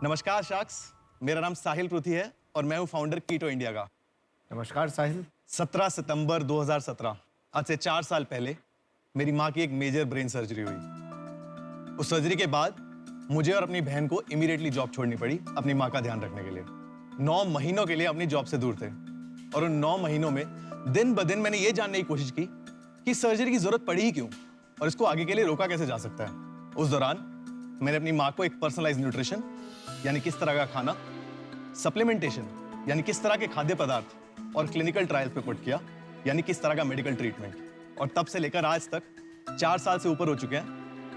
नमस्कार शाक्स, मेरा नाम साहिल पृथ्वी है और मैं हूं फाउंडर कीटो इंडिया का। नमस्कार साहिल। 17 सितंबर 2017, आज से 4 साल पहले मेरी माँ की एक मेजर ब्रेन सर्जरी हुई। उस सर्जरी के बाद मुझे और अपनी बहन को इमीडिएटली जॉब छोड़नी पड़ी अपनी माँ का ध्यान रखने के लिए। 9 महीनों के लिए अपनी जॉब से दूर थे और उन 9 महीनों में दिन ब दिन मैंने ये जानने की कोशिश की कि सर्जरी की जरूरत पड़ी ही क्यों और इसको आगे के लिए रोका कैसे जा सकता है। उस दौरान मैंने अपनी माँ को एक पर्सनलाइज न्यूट्रिशन यानी किस तरह का खाना, सप्लीमेंटेशन यानी किस तरह के खाद्य पदार्थ और क्लिनिकल ट्रायल पे पुट किया यानी किस तरह का मेडिकल ट्रीटमेंट। और तब से लेकर आज तक 4 साल से ऊपर हो चुके हैं।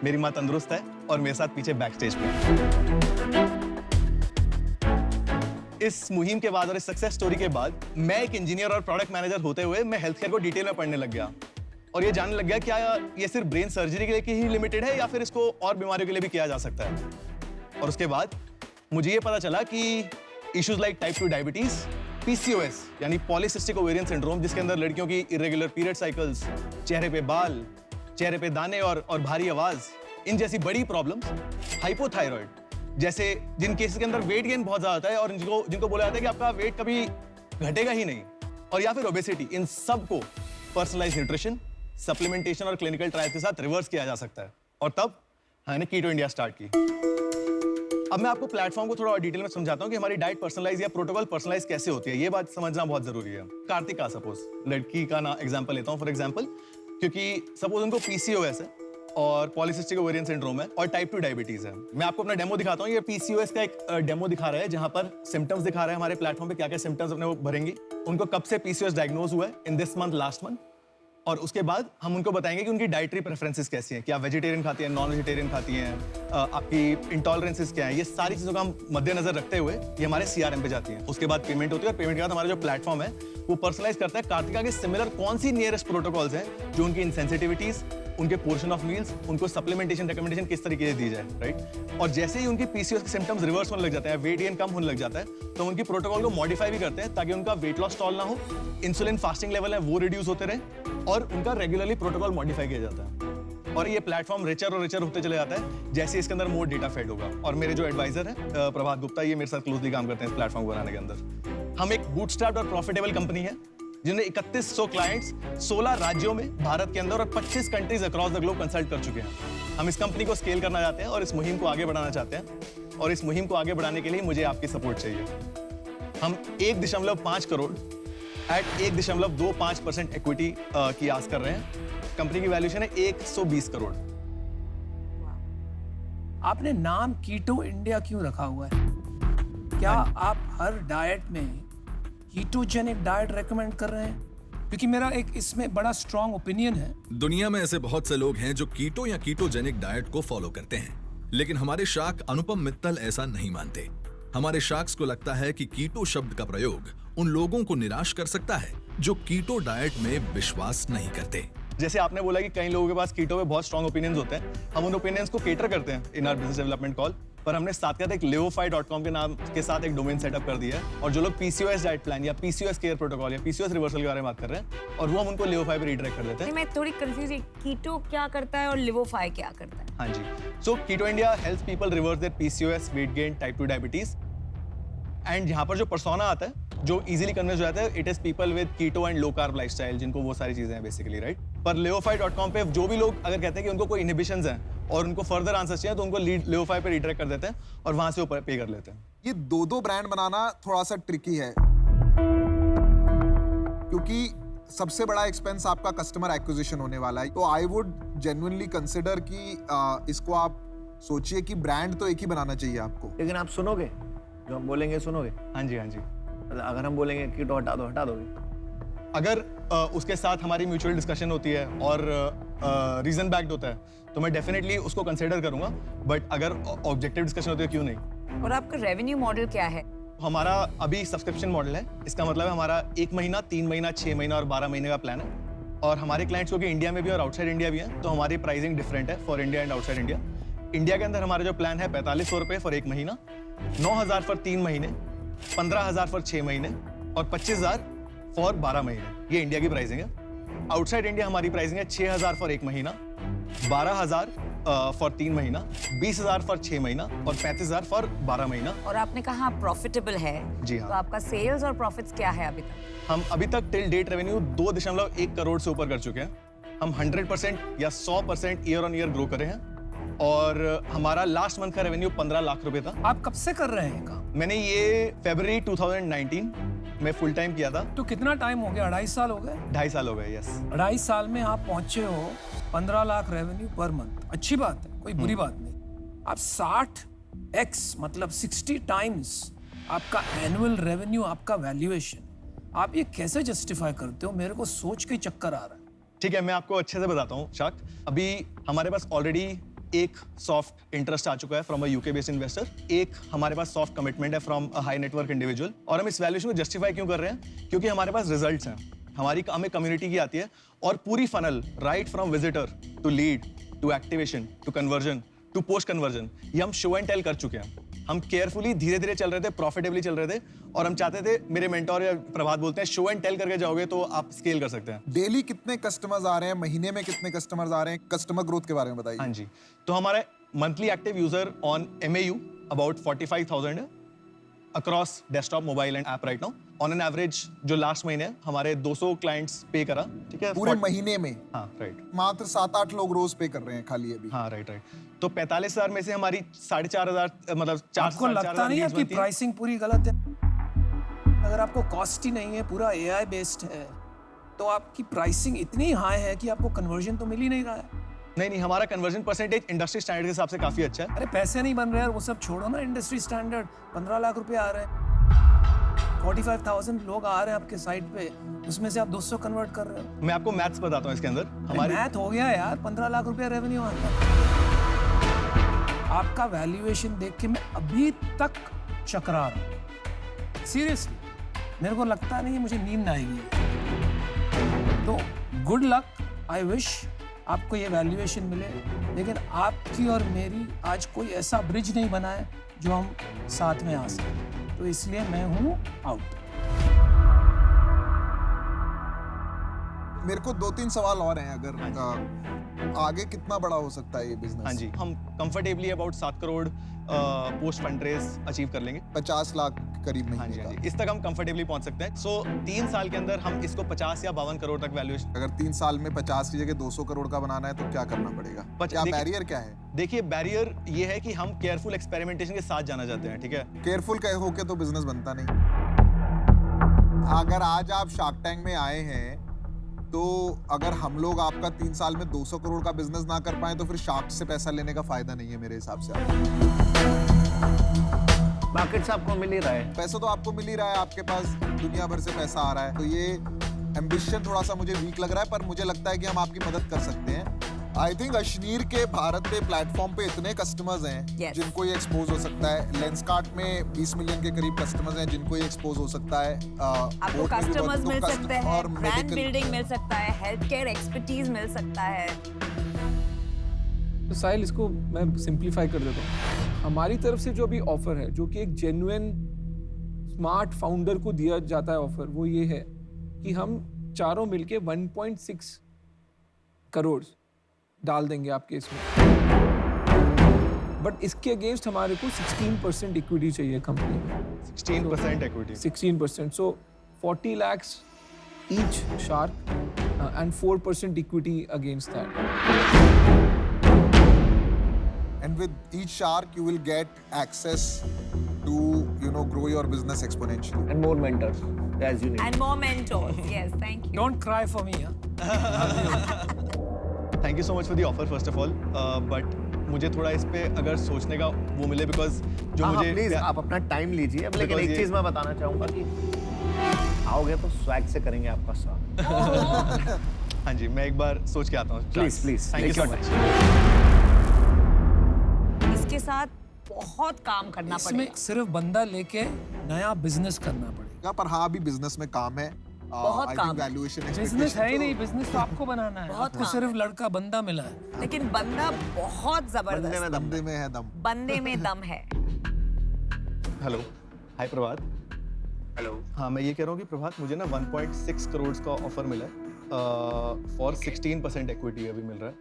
मेरी माँ तंदुरुस्त है और मेरे साथ पीछे बैक स्टेज पे। इस मुहिम के बाद और इस सक्सेस स्टोरी के बाद मैं एक इंजीनियर और प्रोडक्ट मैनेजर होते हुए मैं हेल्थ केयर को डिटेल में पढ़ने लग गया और ये जानने लग गया क्या ये सिर्फ ब्रेन सर्जरी के लिए ही लिमिटेड है या फिर इसको और बीमारियों के लिए भी किया जा सकता है। और उसके बाद मुझे ये पता चला कि issues like type 2 diabetes, PCOS यानी पॉलीसिस्टिक ओवेरियन सिंड्रोम, जिसके अंदर लड़कियों की इरेगुलर पीरियड साइकिल्स, चेहरे पे बाल, चेहरे पे दाने और भारी आवाज, इन जैसी बड़ी प्रॉब्लम्स, हाइपोथायराइड जैसे जिन केसेस के अंदर वेट गेन बहुत ज्यादा होता है और जिनको बोला जाता है कि आपका वेट कभी घटेगा ही नहीं, और या फिर ओबेसिटी, इन सब को पर्सनलाइज न्यूट्रिशन, सप्लीमेंटेशन और क्लिनिकल ट्रायल के साथ रिवर्स किया जा सकता है। और तब मैंने कीटो इंडिया स्टार्ट की। अब मैं आपको प्लेटफॉर्म को थोड़ा और डिटेल में समझाता हूँ कि हमारी डाइट पर्सनलाइज या प्रोटोकॉल पर्सनलाइज कैसे होती है। ये बात समझना बहुत जरूरी है। कार्तिका सपोज लड़की का ना एग्जांपल लेता हूँ फॉर एग्जांपल, क्योंकि सपोज उनको PCOS है और पॉलीसिस्टिक ओवेरियन सिंड्रोम है और टाइप 2 डायबिटीज है। मैं आपको अपना डेमो दिखाता हूँ। ये PCOS का एक डेमो दिखा रहा है जहां पर सिम्टम्स दिखा रहा है हमारे प्लेटफॉर्म पे क्या क्या सिम्टम्स अपने वो भरेंगी, उनको कब से PCOS डायग्नोज हुआ है, in this month, last month, और उसके बाद हम उनको बताएंगे कि उनकी डाइटरी प्रेफरेंसेस कैसी हैं, क्या वेजिटेरियन खाती हैं, नॉन वेजिटेरियन खाती हैं, आपकी इंटॉलरेंसेस क्या है। ये सारी चीज़ों का हम मद्देनजर रखते हुए ये हमारे CRM पे जाती हैं। उसके बाद पेमेंट होती है और पेमेंट के बाद हमारा जो प्लेटफॉर्म है वो पर्सनलाइज करता है कार्तिका के सिमिलर कौन सी नियरेस्ट प्रोटोकॉल्स हैं जो उनकी इनसेंसिटिविटीज, उनके पोर्शन ऑफ मील्स, उनको सप्लीमेंटेशन रिकमेंडेशन किस तरीके से दी जाए, राइट। और जैसे ही उनकी PCOS के सिम्टम्स रिवर्स होने लग जाते हैं, वेट गेन कम होने लग जाता है, तो उनकी प्रोटोकॉल को मॉडिफाई भी करते हैं ताकि उनका वेट लॉस स्टॉल ना हो, इंसुलिन फास्टिंग लेवल है वो रिड्यूस होते रहे और उनका रेगुलरली प्रोटोकॉल मॉडिफाई किया जाता है। और ये प्लेटफॉर्म रिचर और रिचर होते चले जाता है जैसे इसके अंदर मोर डेटा फेड होगा। और मेरे जो एडवाइजर है प्रभात गुप्ता, ये मेरे साथ क्लोजली काम करते हैं इस प्लेटफॉर्म को बनाने के अंदर। हम एक बूटस्ट्रैप्ड और प्रॉफिटेबल कंपनी है जिन्हें 3100 क्लाइंट्स 16 राज्यों में भारत के अंदर और 25 countries across the globe consult कर चुके हैं। हम इस कंपनी को स्केल करना चाहते हैं और इस मुहिम को आगे बढ़ाना चाहते हैं, और इस मुहिम को आगे बढ़ाने के लिए मुझे आपकी सपोर्ट चाहिए। हम 1.5 करोड़ एट 1.25% इक्विटी की आस कर रहे हैं। कंपनी की वैल्यूएशन है 120 करोड़। आपने नाम कीटो इंडिया क्यों रखा हुआ है? क्या आप हर डाइट में कीटोजेनिक डाइट रेकमेंड कर रहे हैं? क्योंकि मेरा एक इसमें बड़ा स्ट्रॉन्ग ओपिनियन है। दुनिया में ऐसे बहुत से लोग हैं जो कीटो या कीटोजेनिक डाइट को फॉलो करते हैं, लेकिन हमारे शाक अनुपम मित्तल ऐसा नहीं मानते। हमारे शाक्स को लगता है कि कीटो शब्द का प्रयोग उन लोगों को निराश कर सकता है जो कीटो डाइट में विश्वास नहीं करते। जैसे आपने बोला कि कई लोगों के पास कीटो पे बहुत स्ट्रॉन्ग ओपिनियंस होते हैं, हम उन ओपिनियंस को केटर करते हैं in our business development call, पर हमने साथ के साथ एक livofy.com के नाम के साथ एक डोमेन सेटअप कर दिया है। और जो लोग PCOS डाइट प्लान या PCOS केयर प्रोटोकॉल या PCOS रिवर्सल के बारे में बात कर रहे हैं, और वो हम उनको livofy पे रीडायरेक्ट कर देते हैं। मैं थोड़ी कंफ्यूज हूं, कीटो क्या करता है और लिवोफाई क्या करता है? हाँ जी, so keto India helps people reverse their PCOS, weight gain, type 2 diabetes, and यहाँ पर जो पर्सोना आता है जो इजीली कन्विंस हो जाता है, it is people with keto and low carb lifestyle, जिनको वो सारी चीजें हैं बेसिकली, राइट। पर livofy.com पे जो भी लोग अगर कहते हैं कि उनको कोई इनहिबिशंस हैं और उनको फर्दर आंसर चाहिए तो उनको livofy पे रीडायरेक्ट कर देते हैं और वहां से वो पे कर लेते हैं। ये दो ब्रांड बनाना थोड़ा सा ट्रिकी है क्योंकि सबसे बड़ा एक्सपेंस आपका कस्टमर एक्विजिशन होने वाला है। तो आई वुड जेन्युइनली कंसिडर कि इसको आप सोचिए कि ब्रांड तो एक ही बनाना चाहिए आपको। लेकिन आप सुनोगे जो हम बोलेंगे? सुनोगे? हाँ जी, हाँ जी। मतलब अगर हम बोलेंगे कीटो हटा दो, हटा दोगे? अगर उसके साथ हमारी म्यूचुअल डिस्कशन होती है और रीजन बैक्ड होता है तो मैं डेफिनेटली उसको कंसिडर करूंगा, बट अगर ऑब्जेक्टिव डिस्कशन होती है क्यों नहीं। और आपका रेवेन्यू मॉडल क्या है? हमारा अभी सब्सक्रिप्शन मॉडल है। इसका मतलब है हमारा 1 महीना, 3 महीना, 6 महीना और 12 महीने का प्लान है। और हमारे क्लाइंट्स क्योंकि इंडिया में भी और आउटसाइड इंडिया भी हैं, तो हमारी प्राइसिंग डिफरेंट है for India and outside India. India के अंदर हमारा जो प्लान है 4500 रुपये फॉर 1 महीना, 9000 फॉर 3 महीने, 15000 फॉर 6 महीने और 25000 फॉर 12 महीने। ये इंडिया की प्राइसिंग है। आउटसाइड इंडिया हमारी प्राइसिंग है 6000 फॉर 1 महीना, 12000 फॉर 3 महीना, 20,000 फॉर 6 महीना और 35,000 फॉर 12 महीना। और आपने कहा प्रॉफिटेबल है, जी हाँ। तो आपका सेल्स और प्रॉफिट्स क्या है अभी तक? हम अभी तक टिल डेट रेवेन्यू 2.1 करोड़ से ऊपर कर चुके हैं। हम 100% या 100% ईयर ऑन ईयर ग्रो करे हैं और हमारा लास्ट मंथ का रेवेन्यू 15 लाख रुपए था। आप कब से कर रहे हैं ये काम? मैंने ये फरवरी 2019 में फुल टाइम किया था। तो कितना टाइम हो गया? 2.5 साल हो गए? 2.5 साल हो गए, यस। 2.5 साल में आप पहुंचे हो 15 लाख रेवेन्यू पर मंथ। अच्छी बात है, कोई बुरी बात नहीं। आप 60x मतलब 60 टाइम्स आपका एनुअल रेवेन्यू, आपका वैल्यूएशन, आप ये कैसे जस्टिफाई करते हो? मेरे को सोच के चक्कर आ रहा है। ठीक है, मैं आपको अच्छे से बताता हूँ शाक। अभी हमारे पास ऑलरेडी एक सॉफ्ट इंटरेस्ट आ चुका है from a UK based investor, एक हमारे पास सॉफ्ट कमिटमेंट है from a high network individual. और हम इस वैल्यूएशन को जस्टिफाई क्यों कर रहे हैं? क्योंकि हमारे पास रिजल्ट्स हैं, हमारी हमें कम्युनिटी की आती है और पूरी funnel right from visitor to lead to activation to conversion to post conversion, ये हम शो एंड टेल कर चुके हैं। हम केयरफुली धीरे धीरे चल रहे थे, प्रॉफिटेबली चल रहे थे और हम चाहते थे, मेरे मेंटोर या प्रभात बोलते हैं, शो एंड टेल करके जाओगे तो आप स्केल कर सकते हैं। डेली कितने कस्टमर्स आ रहे हैं, महीने में कितने कस्टमर्स आ रहे हैं, कस्टमर ग्रोथ के बारे में बताइए। हाँ जी, तो हमारे monthly active user on MAU about 45,000 है across desktop, mobile and app right now. On an average जो लास्ट महीने हमारे 200 क्लाइंट्स पे करा, ठीक है, पूरे महीने में हाँ राइट, मात्र 7-8 लोग रोज पे कर रहे हैं खाली अभी। हाँ राइट। तो 45,000 में से हमारी 4,500 मतलब 4 आपको लगता नहीं है कि प्राइसिंग पूरी गलत है? अगर आपको कॉस्ट ही नहीं है, पूरा AI बेस्ड है, तो आपकी प्राइसिंग इतनी हाई है कि आपको कन्वर्जन तो मिल ही नहीं रहा है। नहीं, हमारा कन्वर्जन परसेंटेज इंडस्ट्री स्टैंडर्ड के हिसाब से काफी अच्छा है। अरे पैसे नहीं बन रहे हैं, वो सब छोड़ो ना। इंडस्ट्री स्टैंडर्ड 15 लाख रुपए आ रहे हैं, 45,000 लोग आ रहे हैं आपके साइट पे, उसमें से आप 200 कन्वर्ट कर रहे हो। मैं आपको मैथ्स बताता हूँ इसके अंदर। हमारी मैथ हो गया यार, 15 लाख रुपए रेवेन्यू आता है। आपका वैल्यूएशन देख के मैं अभी तक चकरा रहा हूँ, सीरियसली। मेरे को लगता नहीं है, मुझे नींद आएगी। तो गुड लक, आई विश आपको ये वैल्यूएशन मिले, लेकिन आपकी और मेरी आज कोई ऐसा ब्रिज नहीं बना है जो हम साथ में आ सकें, तो इसलिए मैं हूँ आउट। मेरे को 2-3 सवाल और हैं। अगर आगे कितना बड़ा हो सकता है ये बिजनेस? हाँ जी, हम comfortably about 7 crore post fund raise achieve कर लेंगे। 50 लाख करीब हाँ जी, महीने हाँ का। जी, इस तक हम कंफर्टेबली पहुंच सकते हैं। सो 3 साल के अंदर हम इसको 50 या 52 करोड़ तक वैल्यूएशन। अगर 3 साल में 50 की जगह 200 करोड़ का बनाना है तो क्या करना पड़ेगा? क्या बैरियर क्या है? देखिए, बैरियर ये है कि हम केयरफुल एक्सपेरिमेंटेशन के साथ जाना चाहते हैं, ठीक है। केयरफुल होके तो बिजनेस बनता नहीं। अगर आज आप शार्क टैंक में आए हैं, तो अगर हम लोग आपका 3 साल में 200 करोड़ का बिजनेस ना कर पाए तो फिर शार्क से पैसा लेने का फायदा नहीं है मेरे हिसाब से। मार्केट से आपको मिल ही रहा है, पैसा तो आपको मिल ही रहा है, आपके पास दुनिया भर से पैसा आ रहा है, तो ये एम्बिशन थोड़ा सा मुझे वीक लग रहा है, पर मुझे लगता है कि हम आपकी मदद कर सकते हैं। आई थिंक अश्नीर के भारत पे प्लेटफॉर्म पे इतने कस्टमर्स हैं Yes. जिनको ये एक्सपोज हो सकता है। लेंसकार्ट में 20 मिलियन के करीब कस्टमर्स हैं जिनको ये एक्सपोज हो सकता है। आपको बोट में भी कस्टमर्स बहुत- मिल तो सकते और हैं, ब्रांड medical- बिल्डिंग मिल सकता है, हेल्थ केयर एक्सपर्टीज मिल सकता है। तो साहिल, इसको मैं सिंप्लीफाई कर देता हूँ। हमारी तरफ से जो भी ऑफर है, जो कि एक जेन्युइन स्मार्ट फाउंडर को दिया जाता है ऑफर, वो ये है कि हम चारों मिलके 1.6 करोड़ डाल देंगे आपके इसमें, बट इसके अगेंस्ट हमारे को 16% इक्विटी चाहिए कंपनी में। 16% equity. 16%, so 40 lakhs each shark and 4% equity against that. And with each shark you will get access to grow your business exponentially. and more mentors as you need. And more mentors. Yes, thank you. Don't cry for me. Thank you so much for the offer first of all, but मुझे थोड़ा इस पे अगर सोचने का वो मिले, because जो हाँ, मुझे प्लीज आप अपना टाइम लीजिए। अब लेकिन Because एक ये- चीज मैं बताना चाहूंगा कि आओगे तो स्वैग से करेंगे आपका स्वागत। हाँ जी, मैं एक बार सोच के आता हूँ। Please, thank you take so your much. इसके साथ बहुत काम करना इसमें पड़ेगा। सिर्फ बंदा लेके नया बिजनेस करना पड़ेगा। पर हाँ, अभी बिजनेस में काम है। बहुत I काम think है। valuation बिजनेस है ही expectation नहीं, तो- बिजनेस तो आपको बनाना है। बहुत आपको काम सिर्फ लड़का बंदा मिला है। लेकिन बंदा बहुत जबरदस्त, बंदे में है दम। बंदे में दम है। हेलो, हाय प्रभात। हेलो। हाँ, मैं ये कह रहा हूँ कि प्रभात, मुझे ना 1.6 करोड़ का ऑफर मिला है फॉर 16% इक्विटी अभी मिल रहा है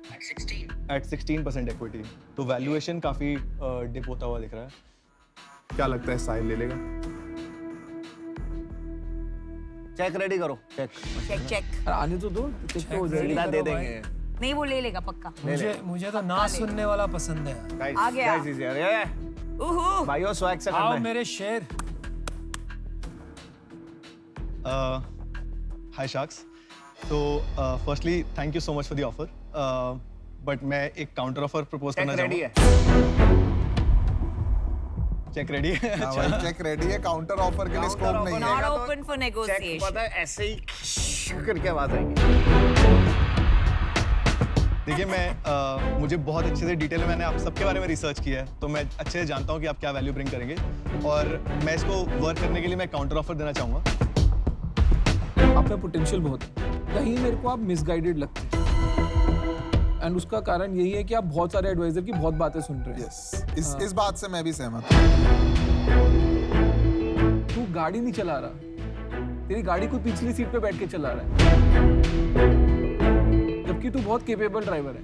एट 16% इक्विटी, तो वैल्यूएशन काफी डिप होता हुआ दिख रहा है। क्या लगता है साहिल ले लेगा? चेक रेडी करो, चेक चेक चेक। आने तो दो, चेक तो हो जाएगा। सीधा दे देंगे। नहीं वो ले लेगा पक्का। मुझे तो ना सुनने वाला पसंद है। गाइस आ गया। गाइस अरे उहू। भाइयों स्वैग से आओ करना है। मेरे शेर। हाय शार्क्स, तो firstly thank you so much for the offer, but मैं एक काउंटर ऑफर प्रपोज चेक करना रेडी चाहूँगा। है। चेक रेडी है? हाँ भाई, चेक रेडी है, काउंटर ऑफर के लिए Counter स्कोप offer नहीं Not है। open for check negotiation. पता है ऐसे ही करके आवाज आएगी। देखिए मैं मुझे बहुत अच्छे से डिटेल में मैंने आप सबके बारे में रिसर्च किया है, तो मैं अच्छे से जानता हूँ कि आप क्या वैल्यू ब्रिंग करेंगे, और मैं इसको वर्क करने के लिए मैं काउंटर ऑफर देना चाहूँगा। आप में पोटेंशियल बहुत है, कहीं मेरे को आप मिसगाइडेड लगते हैं, एंड उसका कारण यही है कि आप बहुत सारे एडवाइजर की बहुत बातें सुन रहे हैं। यस, इस बात से मैं भी सहमत हूँ। तू गाड़ी नहीं चला रहा, तेरी गाड़ी को पिछली सीट पे बैठ के चला रहा है, जबकि तू बहुत केपेबल ड्राइवर है,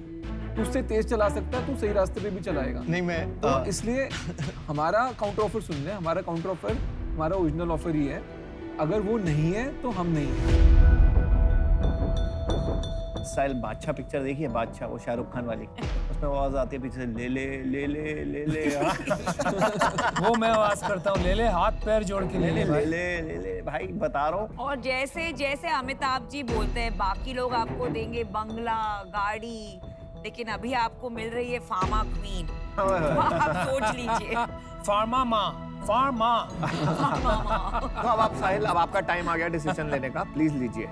तू उससे तेज चला सकता है, तू सही रास्ते पे भी चलाएगा। नहीं मैं तो इसलिए हमारा काउंटर ऑफर सुन ले, हमारा काउंटर ऑफर हमारा ओरिजिनल ऑफर ही है, अगर वो नहीं है तो हम नहीं है। साहिल बादशाह पिक्चर देखी है, बादशाह वो शाहरुख खान वाली, उसमें आवाज आती है पीछे से ले ले ले ले ले ले वो मैं आवाज करता हूँ, ले ले हाथ पैर जोड़ के ले ले ले भाई। ले ले भाई बता रहा हूँ। और जैसे जैसे अमिताभ जी बोलते हैं बाकी लोग आपको देंगे बंगला गाड़ी, लेकिन अभी आपको मिल रही है फार्मा क्वीन। तो आप सोच लीजिए। फार्मा माँ, फार्मा। तो अब आप साहिल, अब आपका टाइम आ गया डिसीजन लेने का, प्लीज लीजिए।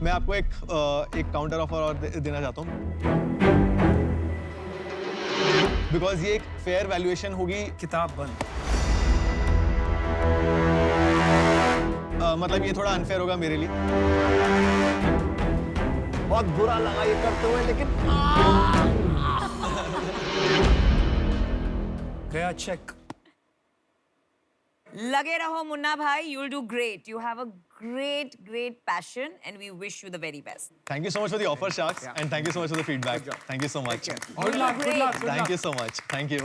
मैं आपको एक काउंटर ऑफर और देना चाहता हूँ, बिकॉज ये एक फेयर वैल्यूएशन होगी। किताब बंद। मतलब ये थोड़ा अनफेयर होगा मेरे लिए। बहुत बुरा लगा ये करते हुए, लेकिन गया चेक। लगे रहो मुन्ना भाई, you'll do great. You have a great passion and we wish you the very best. Thank you so much for the offer, Sharks, and thank you so much for the feedback. Thank you so much. Good luck, good luck, good Thank luck. you so much. Thank you.